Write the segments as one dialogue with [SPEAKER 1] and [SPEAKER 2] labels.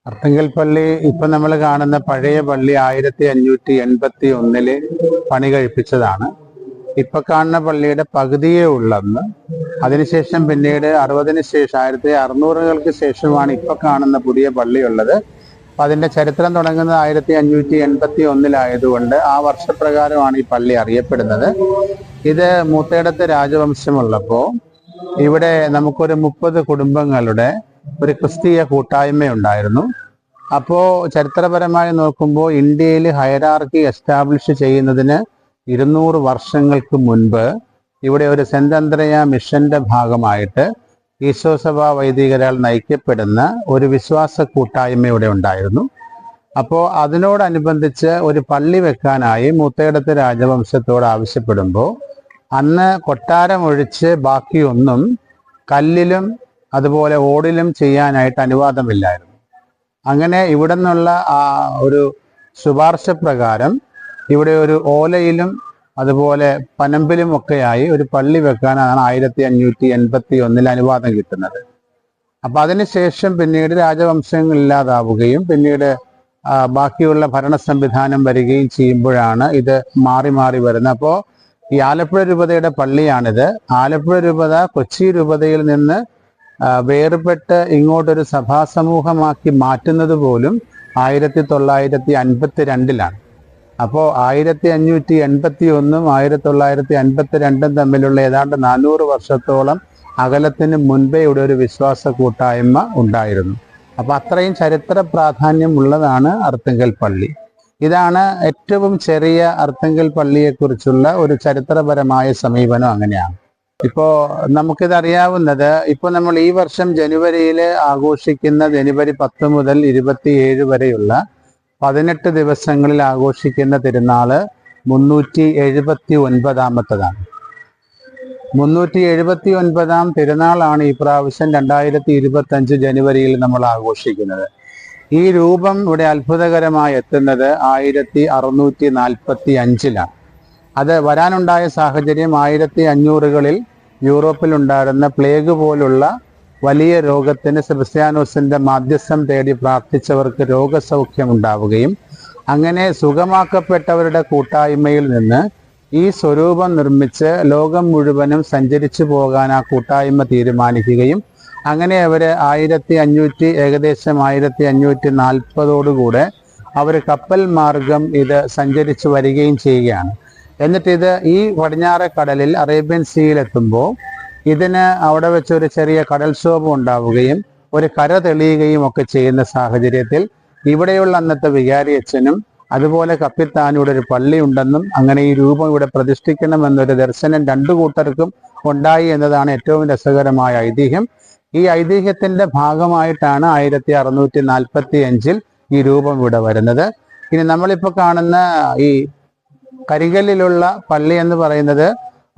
[SPEAKER 1] അർത്തുങ്കൽ പള്ളി ഇപ്പൊ നമ്മൾ കാണുന്ന പഴയ പള്ളി 1581 പണി കഴിപ്പിച്ചതാണ്. ഇപ്പൊ കാണുന്ന പള്ളിയുടെ പകുതിയേ ഉള്ളെന്ന്. അതിനുശേഷം പിന്നീട് 60-ന് ശേഷം 1600-കൾക്ക് ശേഷമാണ് ഇപ്പൊ കാണുന്ന പുതിയ പള്ളി ഉള്ളത്. അപ്പൊ അതിന്റെ ചരിത്രം തുടങ്ങുന്നത് 1581 ആ വർഷപ്രകാരമാണ് ഈ പള്ളി അറിയപ്പെടുന്നത്. ഇത് മൂത്തേടത്ത് രാജവംശമുള്ളപ്പോ ഇവിടെ നമുക്കൊരു 30 കുടുംബങ്ങളുടെ ഒരു ക്രിസ്തീയ കൂട്ടായ്മയുണ്ടായിരുന്നു. അപ്പോൾ ചരിത്രപരമായി നോക്കുമ്പോൾ ഇന്ത്യയിൽ ഹൈറാർക്കി എസ്റ്റാബ്ലിഷ് ചെയ്യുന്നതിന് 200 വർഷങ്ങൾക്ക് മുൻപ് ഇവിടെ ഒരു സെന്റ് അന്ത്രയ മിഷന്റെ ഭാഗമായിട്ട് ഈശോ സഭാ വൈദികരാൽ നയിക്കപ്പെടുന്ന ഒരു വിശ്വാസ കൂട്ടായ്മ ഇവിടെ ഉണ്ടായിരുന്നു. അപ്പോൾ അതിനോടനുബന്ധിച്ച് ഒരു പള്ളി വെക്കാനായി മൂത്തേടത്ത് രാജവംശത്തോട് ആവശ്യപ്പെടുമ്പോൾ അന്ന് കൊട്ടാരം ഒഴിച്ച് ബാക്കിയൊന്നും കല്ലിലും അതുപോലെ ഓടിലും ചെയ്യാനായിട്ട് അനുവാദമില്ലായിരുന്നു. അങ്ങനെ ഇവിടെ നിന്നുള്ള ഒരു ശുപാർശ പ്രകാരം ഇവിടെ ഒരു ഓലയിലും അതുപോലെ പനമ്പിലും ഒക്കെയായി ഒരു പള്ളി വെക്കാനാണ് 1581 അനുവാദം കിട്ടുന്നത്. അപ്പൊ അതിനുശേഷം പിന്നീട് രാജവംശങ്ങൾ ഇല്ലാതാവുകയും പിന്നീട് ബാക്കിയുള്ള ഭരണ സംവിധാനം വരികയും ചെയ്യുമ്പോഴാണ് ഇത് മാറി മാറി വരുന്നത്. അപ്പോൾ ഈ ആലപ്പുഴ രൂപതയുടെ പള്ളിയാണിത്. ആലപ്പുഴ രൂപത കൊച്ചി രൂപതയിൽ നിന്ന് വേർപെട്ട് ഇങ്ങോട്ടൊരു സഭാസമൂഹമാക്കി മാറ്റുന്നത് പോലും 1952-ലാണ്. അപ്പോൾ 1581-ഉം 1952-ഉം തമ്മിലുള്ള ഏതാണ്ട് 400 വർഷത്തോളം അകലത്തിന് മുൻപേ ഇവിടെ ഒരു വിശ്വാസ കൂട്ടായ്മ ഉണ്ടായിരുന്നു. അപ്പൊ അത്രയും ചരിത്ര പ്രാധാന്യം ഉള്ളതാണ് അർത്തുങ്കൽ പള്ളി. ഇതാണ് ഏറ്റവും ചെറിയ അർത്തുങ്കൽ പള്ളിയെക്കുറിച്ചുള്ള ഒരു ചരിത്രപരമായ സമീപനം. അങ്ങനെയാണ് ഇപ്പോ നമുക്കിത് അറിയാവുന്നത്. ഇപ്പൊ നമ്മൾ ഈ വർഷം ജനുവരിയിൽ ആഘോഷിക്കുന്ന ജനുവരി 10 മുതൽ 27 വരെയുള്ള 18 ദിവസങ്ങളിൽ ആഘോഷിക്കുന്ന തിരുനാള് 379-ാമത്തതാണ്. 379-ാം തിരുനാളാണ് ഈ പ്രാവശ്യം 2025 ജനുവരിയിൽ നമ്മൾ ആഘോഷിക്കുന്നത്. ഈ രൂപം ഇവിടെ അത്ഭുതകരമായി എത്തുന്നത് 1645-ലാണ്. അത് വരാനുണ്ടായ സാഹചര്യം 1500-കളിൽ യൂറോപ്പിൽ ഉണ്ടായിരുന്ന പ്ലേഗ് പോലുള്ള വലിയ രോഗത്തിന് സെബസ്ത്യാനോസിന്റെ മാധ്യസ്ഥം തേടി പ്രാർത്ഥിച്ചവർക്ക് രോഗസൗഖ്യം ഉണ്ടാവുകയും അങ്ങനെ സുഖമാക്കപ്പെട്ടവരുടെ കൂട്ടായ്മയിൽ നിന്ന് ഈ സ്വരൂപം നിർമ്മിച്ച് ലോകം മുഴുവനും സഞ്ചരിച്ചു പോകാൻ ആ കൂട്ടായ്മ തീരുമാനിക്കുകയും അങ്ങനെ അവര് ഏകദേശം 1540-ഓടുകൂടെ അവർ കപ്പൽ മാർഗം ഇത് സഞ്ചരിച്ചു വരികയും ചെയ്യുകയാണ്. എന്നിട്ട് ഇത് ഈ പടിഞ്ഞാറെ കടലിൽ അറേബ്യൻ സീയിലെത്തുമ്പോൾ ഇതിന് അവിടെ വെച്ചൊരു ചെറിയ കടൽക്ഷോഭം ഉണ്ടാവുകയും ഒരു കര തെളിയുകയും ഒക്കെ ചെയ്യുന്ന സാഹചര്യത്തിൽ ഇവിടെയുള്ള അന്നത്തെ വികാരി അച്ഛനും അതുപോലെ കപ്പിത്താനൂടെ ഒരു പള്ളി ഉണ്ടെന്നും അങ്ങനെ ഈ രൂപം ഇവിടെ പ്രതിഷ്ഠിക്കണമെന്നൊരു ദർശനം രണ്ടു കൂട്ടർക്കും ഉണ്ടായി എന്നതാണ് ഏറ്റവും രസകരമായ ഐതിഹ്യം. ഈ ഐതിഹ്യത്തിന്റെ ഭാഗമായിട്ടാണ് 1645 ഈ രൂപം ഇവിടെ വരുന്നത്. ഇനി നമ്മളിപ്പോൾ കാണുന്ന ഈ കരിങ്കല്ലിലുള്ള പള്ളി എന്ന് പറയുന്നത്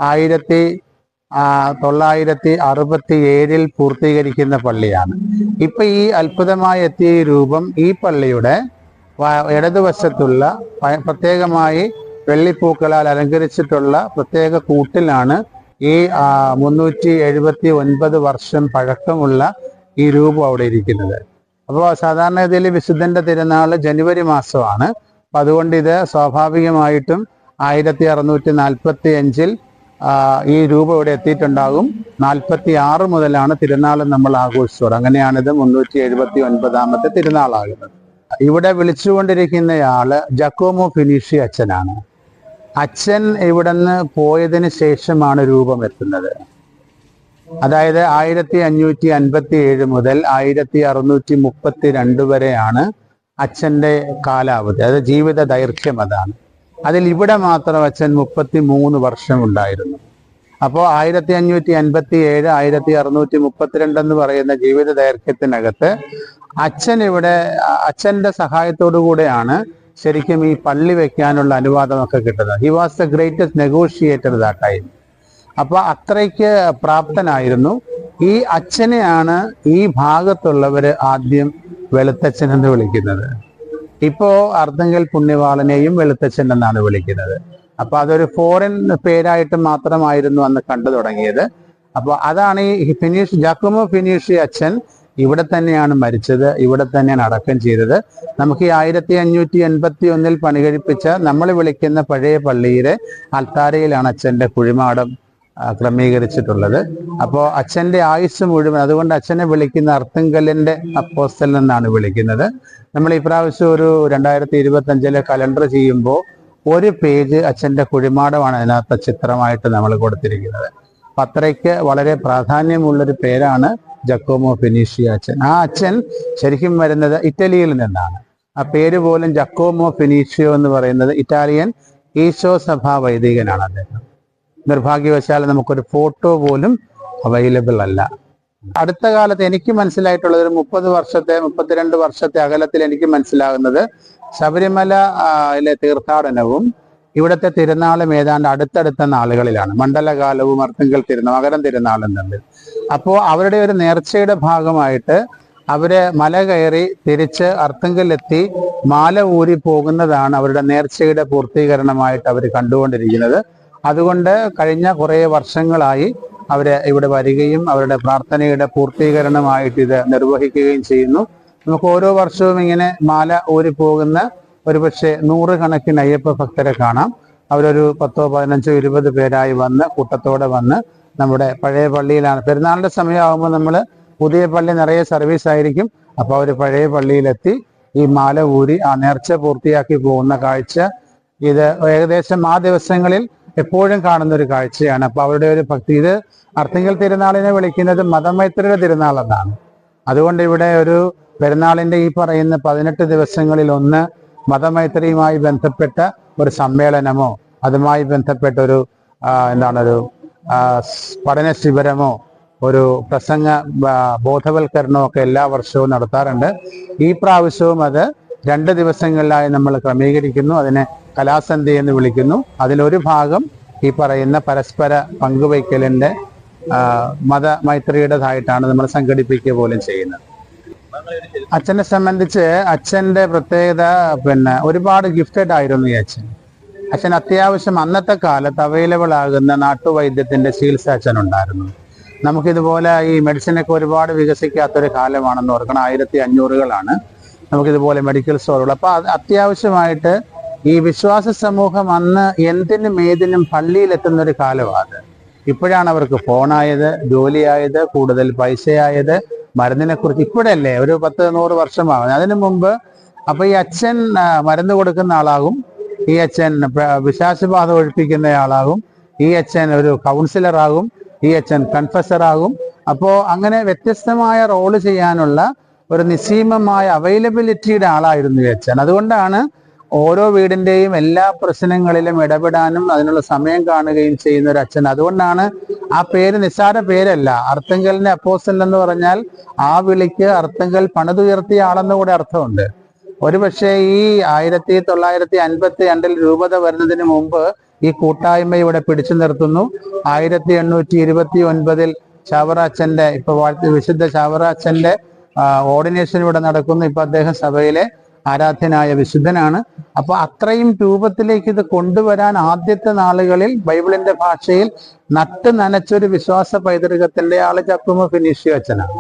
[SPEAKER 1] 1967 പൂർത്തീകരിക്കുന്ന പള്ളിയാണ്. ഇപ്പൊ ഈ അത്ഭുതമായി എത്തിയ ഈ രൂപം ഈ പള്ളിയുടെ ഇടതുവശത്തുള്ള പ്രത്യേകമായി വെള്ളിപ്പൂക്കളാൽ അലങ്കരിച്ചിട്ടുള്ള പ്രത്യേക കൂട്ടിലാണ് ഈ 379 വർഷം പഴക്കമുള്ള ഈ രൂപം അവിടെ ഇരിക്കുന്നത്. അപ്പോൾ സാധാരണഗതിയിൽ വിശുദ്ധന്റെ തിരുനാള് ജനുവരി മാസമാണ്. അപ്പൊ അതുകൊണ്ട് ഇത് സ്വാഭാവികമായിട്ടും 1645 ഈ രൂപം ഇവിടെ എത്തിയിട്ടുണ്ടാകും. 46 മുതലാണ് തിരുനാൾ നമ്മൾ ആഘോഷിച്ചത്. അങ്ങനെയാണിത് 379-ാമത്തെ തിരുനാളാകുന്നത്. ഇവിടെ വിളിച്ചുകൊണ്ടിരിക്കുന്നയാള് ജാക്കോമോ ഫിനീഷി അച്ഛനാണ്. അച്ഛൻ ഇവിടുന്ന് പോയതിന് ശേഷമാണ് രൂപം എത്തുന്നത്. അതായത് 1557 മുതൽ 1632 വരെയാണ് അച്ഛൻ്റെ കാലാവധി, അതായത് ജീവിത ദൈർഘ്യം അതാണ്. അതിൽ ഇവിടെ മാത്രം അച്ഛൻ 33 വർഷം ഉണ്ടായിരുന്നു. അപ്പോൾ 1557 1632 എന്ന് പറയുന്ന ജീവിത ദൈർഘ്യത്തിനകത്ത് അച്ഛൻ്റെ സഹായത്തോടു കൂടെയാണ് ശരിക്കും ഈ പള്ളി വെക്കാനുള്ള അനുവാദമൊക്കെ കിട്ടുന്നത്. He was the greatest negotiator that time. അപ്പൊ അത്രയ്ക്ക് പ്രാപ്തനായിരുന്നു. ഈ അച്ഛനെയാണ് ഈ ഭാഗത്തുള്ളവര് ആദ്യം വെളുത്തച്ഛൻ എന്ന് വിളിക്കുന്നത്. ഇപ്പോ അർത്തുങ്കൽ പുണ്യവാളനെയും വെളുത്തച്ഛൻ എന്നാണ് വിളിക്കുന്നത്. അപ്പൊ അതൊരു ഫോറിൻ പേരായിട്ട് മാത്രമായിരുന്നു അന്ന് കണ്ടു തുടങ്ങിയത്. അപ്പൊ അതാണ് ഈ ജാക്കോമോ ഫിനീഷി അച്ഛൻ ഇവിടെ തന്നെയാണ് മരിച്ചത്, ഇവിടെ തന്നെയാണ് അടക്കം ചെയ്തത്. നമുക്ക് ഈ 1581 പണി കഴിപ്പിച്ച നമ്മൾ വിളിക്കുന്ന പഴയ പള്ളിയിലെ അൽത്താരയിലാണ് അച്ഛൻ്റെ കുഴിമാടം ക്രമീകരിച്ചിട്ടുള്ളത്. അപ്പോൾ അച്ഛൻ്റെ ആയുസ് മുഴുവൻ, അതുകൊണ്ട് അച്ഛനെ വിളിക്കുന്ന അർത്തുങ്കലിൻ്റെ അപ്പോസ്തലൻ എന്നാണ് വിളിക്കുന്നത്. നമ്മൾ ഈ പ്രാവശ്യം ഒരു 2025 കലണ്ടർ ചെയ്യുമ്പോൾ ഒരു പേജ് അച്ഛൻ്റെ കുഴിമാടമാണ് അതിനകത്ത് ചിത്രമായിട്ട് നമ്മൾ കൊടുത്തിരിക്കുന്നത്. അപ്പം അത്രയ്ക്ക് വളരെ പ്രാധാന്യമുള്ളൊരു പേരാണ് ജക്കോമോ ഫിനീഷ്യ അച്ഛൻ. ആ അച്ഛൻ ശരിക്കും വരുന്നത് ഇറ്റലിയിൽ നിന്നാണ്. ആ പേര് പോലും ജക്കോമോ ഫിനീഷ്യോ എന്ന് പറയുന്നത് ഇറ്റാലിയൻ ഈശോ സഭാ വൈദികനാണ് അദ്ദേഹം. നിർഭാഗ്യവശാൽ നമുക്കൊരു ഫോട്ടോ പോലും അവൈലബിൾ അല്ല. അടുത്ത കാലത്ത് എനിക്ക് മനസ്സിലായിട്ടുള്ളത് ഒരു 32 വർഷത്തെ അകലത്തിൽ എനിക്ക് മനസ്സിലാകുന്നത് ശബരിമലയിലെ തീർത്ഥാടനവും ഇവിടുത്തെ തിരുനാളും ഏതാണ്ട് അടുത്തടുത്ത നാളുകളിലാണ്. മണ്ഡലകാലവും അർത്തുങ്കൽ തിരുനാൾ, മകരം തിരുനാളും തമ്മിൽ. അപ്പോൾ അവരുടെ ഒരു നേർച്ചയുടെ ഭാഗമായിട്ട് അവര് മല കയറി തിരിച്ച് അർത്തുങ്കലെത്തി മാല ഊരി പോകുന്നതാണ് അവരുടെ നേർച്ചയുടെ പൂർത്തീകരണമായിട്ട് അവർ കണ്ടുകൊണ്ടിരിക്കുന്നത്. അതുകൊണ്ട് കഴിഞ്ഞ കുറേ വർഷങ്ങളായി അവര് ഇവിടെ വരികയും അവരുടെ പ്രാർത്ഥനയുടെ പൂർത്തീകരണമായിട്ട് ഇത് നിർവഹിക്കുകയും ചെയ്യുന്നു. നമുക്ക് ഓരോ വർഷവും ഇങ്ങനെ മാല ഊരി പോകുന്ന ഒരുപക്ഷെ 100 കണക്കിന് അയ്യപ്പ ഭക്തരെ കാണാം. അവരൊരു 10, 15, 20 പേരായി വന്ന് കൂട്ടത്തോടെ വന്ന് നമ്മുടെ പഴയ പള്ളിയിലാണ്. പെരുന്നാളിന്റെ സമയമാകുമ്പോൾ നമ്മൾ പുതിയ പള്ളി നിറയെ സർവീസ് ആയിരിക്കും. അപ്പോൾ അവർ പഴയ പള്ളിയിലെത്തി ഈ മാല ഊരി ആ നേർച്ച പൂർത്തിയാക്കി പോകുന്ന കാഴ്ച ഇത് ഏകദേശം ആ ദിവസങ്ങളിൽ എപ്പോഴും കാണുന്ന ഒരു കാഴ്ചയാണ്. അപ്പോൾ അവരുടെ ഒരു ഭക്തി, ഇത് അർത്തുങ്കൽ തിരുനാളിനെ വിളിക്കുന്നത് മതമൈത്രിയുടെ തിരുനാൾ എന്നാണ്. അതുകൊണ്ട് ഇവിടെ ഒരു പെരുന്നാളിന്റെ ഈ പറയുന്ന 18 ദിവസങ്ങളിൽ ഒന്ന് മതമൈത്രിയുമായി ബന്ധപ്പെട്ട ഒരു സമ്മേളനമോ അതുമായി ബന്ധപ്പെട്ട ഒരു ഒരു പഠന ശിബിരമോ ഒരു പ്രസംഗ ബോധവൽക്കരണമോ ഒക്കെ എല്ലാ വർഷവും നടത്താറുണ്ട്. ഈ പ്രാവശ്യവും അത് 2 ദിവസങ്ങളിലായി നമ്മൾ ക്രമീകരിക്കുന്നു. അതിനെ കലാസന്ധ്യ എന്ന് വിളിക്കുന്നു. അതിലൊരു ഭാഗം ഈ പറയുന്ന പരസ്പര പങ്കുവയ്ക്കലിന്റെ മതമൈത്രിയുടേതായിട്ടാണ് നമ്മൾ സംഘടിപ്പിക്കുക പോലും ചെയ്യുന്നത്. അച്ഛനെ സംബന്ധിച്ച് അച്ഛൻ്റെ പ്രത്യേകത ഒരുപാട് ഗിഫ്റ്റഡ് ആയിരുന്നു ഈ അച്ഛൻ. അച്ഛൻ അത്യാവശ്യം അന്നത്തെ കാലത്ത് അവൈലബിൾ ആകുന്ന നാട്ടുവൈദ്യത്തിന്റെ ചികിത്സ അച്ഛനുണ്ടായിരുന്നു. നമുക്കിതുപോലെ ഈ മെഡിസിനൊക്കെ ഒരുപാട് വികസിക്കാത്തൊരു കാലമാണെന്ന് ഓർക്കണം. 1500കളാണ് നമുക്കിതുപോലെ മെഡിക്കൽ സ്റ്റോറുകൾ. അപ്പോൾ അത്യാവശ്യമായിട്ട് ഈ വിശ്വാസ സമൂഹം അന്ന് എന്തിനും ഏതിനും പള്ളിയിലെത്തുന്ന ഒരു കാലമാണ്. ഇപ്പോഴാണ് അവർക്ക് ഫോണായത്, ജോലിയായത്, കൂടുതൽ പൈസയായത്, മരുന്നിനെ കുറിച്ച് ഇപ്പോഴല്ലേ ഒരു 10-100 വർഷമാകും. അതിനു മുമ്പ് അപ്പൊ ഈ അച്ഛൻ മരുന്ന് കൊടുക്കുന്ന ആളാകും, ഈ അച്ഛൻ പിശാചുബാധ ഒഴിപ്പിക്കുന്ന ആളാകും, ഈ അച്ഛൻ ഒരു കൗൺസിലറാകും, ഈ അച്ഛൻ കൺഫസറാകും. അപ്പോൾ അങ്ങനെ വ്യത്യസ്തമായ റോള് ചെയ്യാനുള്ള ഒരു നിസ്സീമമായ അവൈലബിലിറ്റിയുടെ ആളായിരുന്നു ഈ അച്ഛൻ. അതുകൊണ്ടാണ് ഓരോ വീടിന്റെയും എല്ലാ പ്രശ്നങ്ങളിലും ഇടപെടാനും അതിനുള്ള സമയം കാണുകയും ചെയ്യുന്ന ഒരു അച്ഛൻ. അതുകൊണ്ടാണ് ആ പേര് നിസ്സാര പേരല്ല. അർത്തുങ്കലിന്റെ അപ്പോസ്തലൻ എന്ന് പറഞ്ഞാൽ ആ വിളിക്ക് അർത്തുങ്കൽ പണിതുയർത്തിയ ആളെന്ന് കൂടെ അർത്ഥമുണ്ട്. ഒരുപക്ഷെ ഈ 1952 രൂപത വരുന്നതിന് മുമ്പ് ഈ കൂട്ടായ്മ ഇവിടെ പിടിച്ചു നിർത്തുന്നു. 1829 ചാവറച്ചന്റെ വിശുദ്ധ ചാവറച്ചന്റെ ഓർഡിനേഷൻ ഇവിടെ നടക്കുന്നു. ഇപ്പൊ അദ്ദേഹം സഭയിലെ ആരാധ്യനായ വിശുദ്ധനാണ്. അപ്പൊ അത്രയും രൂപത്തിലേക്ക് ഇത് കൊണ്ടുവരാൻ ആദ്യത്തെ നാളുകളിൽ ബൈബിളിന്റെ ഭാഷയിൽ നട്ട് നനച്ചൊരു വിശ്വാസ പൈതൃകത്തിന്റെ ആള് ജക്കോമോ ഫിനീഷ്യോ അച്ഛനാണ്.